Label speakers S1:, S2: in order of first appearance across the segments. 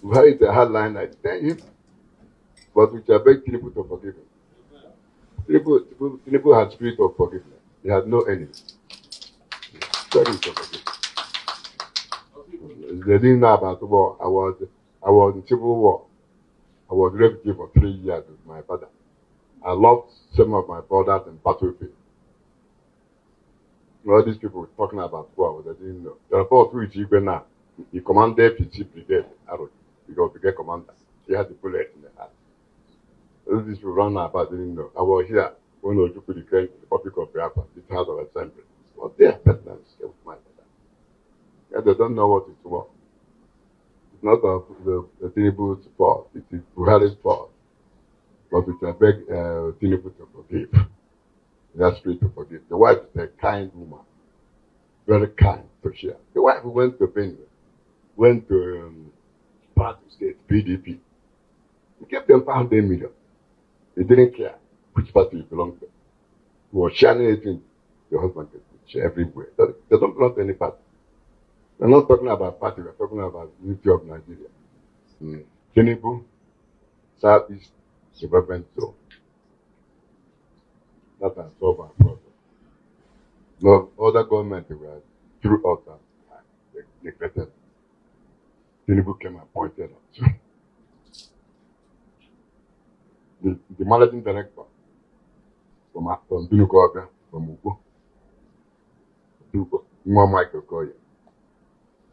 S1: Buhari is a hardline. I tell him, but we shall beg Tinubu to forgive him. Tinubu had spirit of forgiveness. He had no enemy. Beg him to forgive him. They didn't know about war. I was in civil war. I was refugee for 3 years with my father. I lost some of my brothers in battlefield. All these people were talking about war, they didn't know. The report who is even now, he commanded PC Brigade, because brigade commander. He had the bullet in the heart. All these people run about, didn't know. I was here when Ojukwu declared the Republic of Biafra, this House of Assembly. But they are veterans with my father. Yeah, they don't know what it's war. It's not of the Tinubu's fault, it is Buhari's fault. But we can beg Tinubu to forgive. That's free to forgive. The wife is a kind woman, very kind to share. The wife went to Benue, went to Plateau State, PDP. He gave them 500 million. He didn't care which party he belonged to. He was sharing anything the husband could share everywhere. They don't belong to any party. We're not talking about party, we're talking about the unity of Nigeria. Tinubu, Southeast Development Zone. That has solved our problem. No other government were throughout that time. They neglected. Tinubu came and appointed us. The managing director from Binukoga, from Ugo, Michael Koya,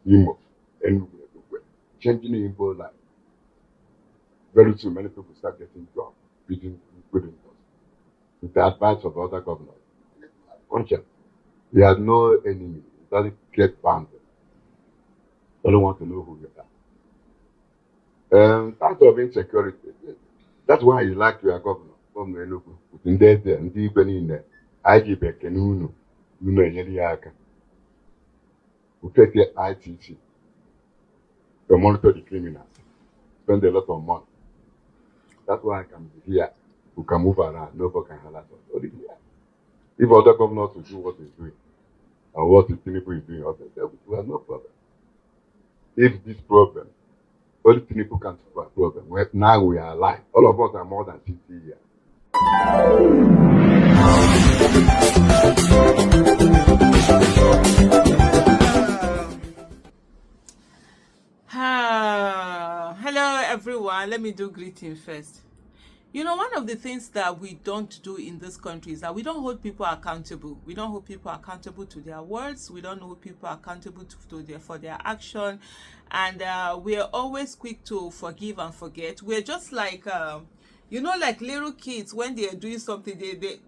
S1: Imo, and changing the Igbo life. Very soon, many people start getting jobs, including us. With the advice of other governors. Conscience. He had no enemy. He doesn't get bounded. They don't want to know who you are. Out of insecurity, that's why you like your governor. Governor Enugu. In there, and even in there, I give a Kanu, Yaka. We take the ITC to monitor the criminals. Spend a lot of money. That's why I can be here. Who can move around, nobody can harass us. If other governors will do what he's doing, and what the Tinubu is doing, we have no problem. If this problem, only Tinubu can solve a problem, now we are alive. All of us are more than 60 years.
S2: Hello everyone, let me do greeting first. You know, one of the things that we don't do in this country is that we don't hold people accountable. We don't hold people accountable to their words. We don't hold people accountable for their action. And we are always quick to forgive and forget. We're just like, like little kids, when they are doing something,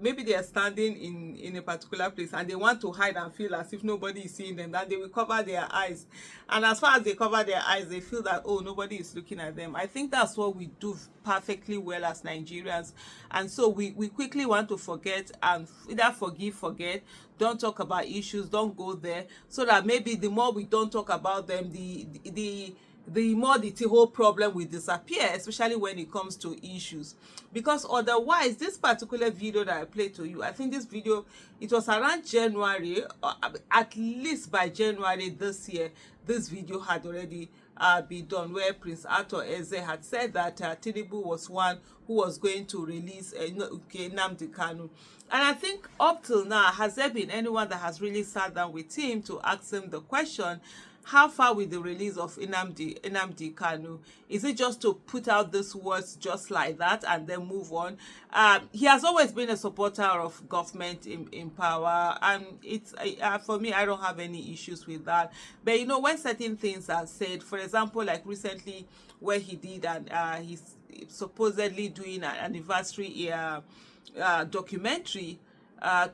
S2: maybe they are standing in a particular place and they want to hide and feel as if nobody is seeing them, that they will cover their eyes. And as far as they cover their eyes, they feel that, oh, nobody is looking at them. I think that's what we do perfectly well as Nigerians. And so we quickly want to forget and either forgive, forget, don't talk about issues, don't go there, so that maybe the more we don't talk about them, the more the whole problem will disappear, especially when it comes to issues. Because otherwise, this particular video that I played to you, I think this video, it was around January, at least by January this year, this video had already been done, where Prince Arthur Eze had said that Tinubu was one who was going to release Nnamdi Kanu. And I think up till now, has there been anyone that has really sat down with him to ask him the question, how far with the release of Nnamdi Kanu? Is it just to put out these words just like that and then move on? He has always been a supporter of government in power, and it's for me, I don't have any issues with that. But you know, when certain things are said, for example, like recently where he did, and he's supposedly doing an anniversary documentary,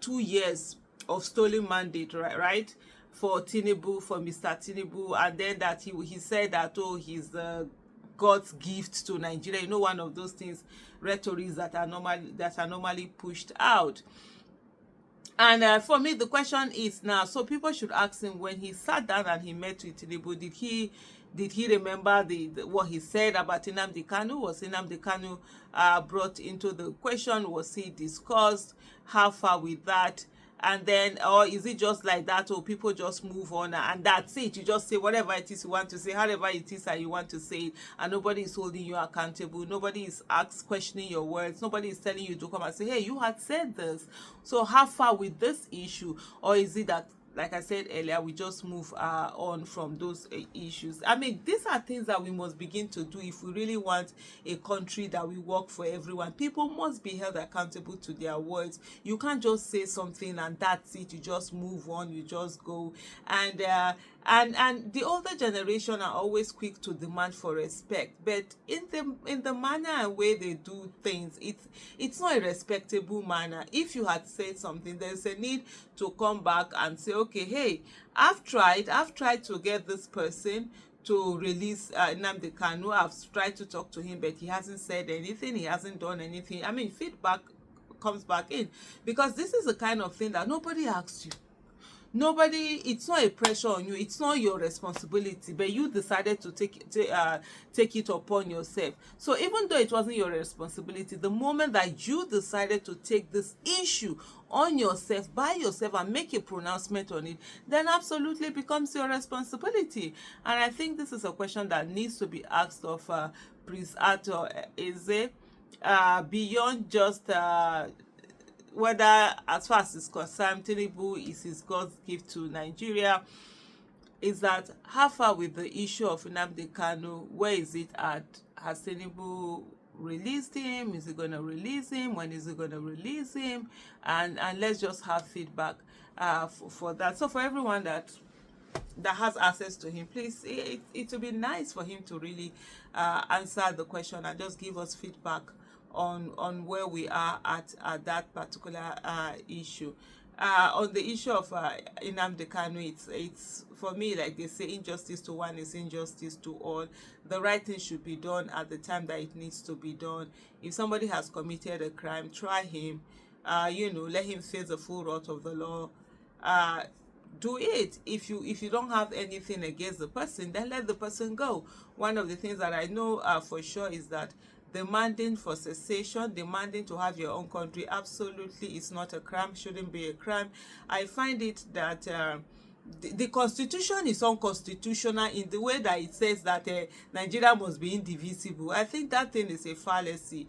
S2: 2 years of stolen mandate, right? For Tinubu, for Mr. Tinubu, and then that he said that, oh, he's God's gift to Nigeria. You know, one of those things, rhetorics that are normally pushed out. And for me, the question is now, so people should ask him, when he sat down and he met with Tinubu, did he remember what he said about Nnamdi Kanu? Was Nnamdi Kanu brought into the question? Was he discussed? How far with that? and then, or is it just like that, or people just move on and that's it? You just say whatever it is you want to say, however it is that you want to say it, and nobody is holding you accountable, nobody is questioning your words, nobody is telling you to come and say, hey, you had said this, so how far with this issue? Or is it that, like I said earlier, we just move on from those issues? I mean, these are things that we must begin to do if we really want a country that will work for everyone. People must be held accountable to their words. You can't just say something and that's it. You just move on. You just go. And the older generation are always quick to demand for respect, but in the manner and way they do things, it's not a respectable manner. If you had said something, there's a need to come back and say, okay, hey, I've tried to get this person to release Nnamdi Kanu. I've tried to talk to him, but he hasn't said anything, he hasn't done anything. I mean, feedback comes back in, because this is the kind of thing that nobody asks you. Nobody, it's not a pressure on you, it's not your responsibility, but you decided to take it upon yourself. So even though it wasn't your responsibility, the moment that you decided to take this issue on yourself, by yourself, and make a pronouncement on it, then absolutely becomes your responsibility. And I think this is a question that needs to be asked of Prince Arthur. Is it beyond just whether, as far as it's concerned, Tinubu is his God's gift to Nigeria, is that how far with the issue of Nnamdi Kanu? Where is it at? Has Tinubu released him? Is he going to release him? When is he going to release him? And let's just have feedback for that. So for everyone that has access to him, please, it would be nice for him to really answer the question and just give us feedback on where we are at that particular issue. On the issue of Nnamdi Kanu, it's for me, like they say, injustice to one is injustice to all. The right thing should be done at the time that it needs to be done. If somebody has committed a crime, try him. Let him face the full wrath of the law. Do it. If you don't have anything against the person, then let the person go. One of the things that I know for sure is that demanding for cessation, demanding to have your own country, absolutely is not a crime, shouldn't be a crime. I find it that the constitution is unconstitutional in the way that it says that Nigeria must be indivisible. I think that thing is a fallacy.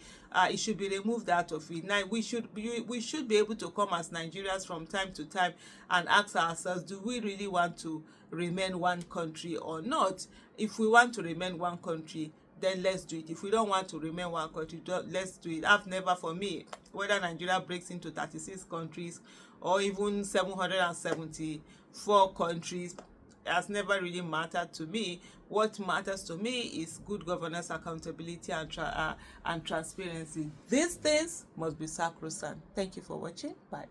S2: It should be removed out of it. Now we should be able to come as Nigerians from time to time and ask ourselves, do we really want to remain one country or not? If we want to remain one country, then let's do it. If we don't want to remain one country, let's do it. I've never, for me, whether Nigeria breaks into 36 countries or even 774 countries, has never really mattered to me. What matters to me is good governance, accountability, and transparency. These things must be sacrosanct. Thank you for watching. Bye.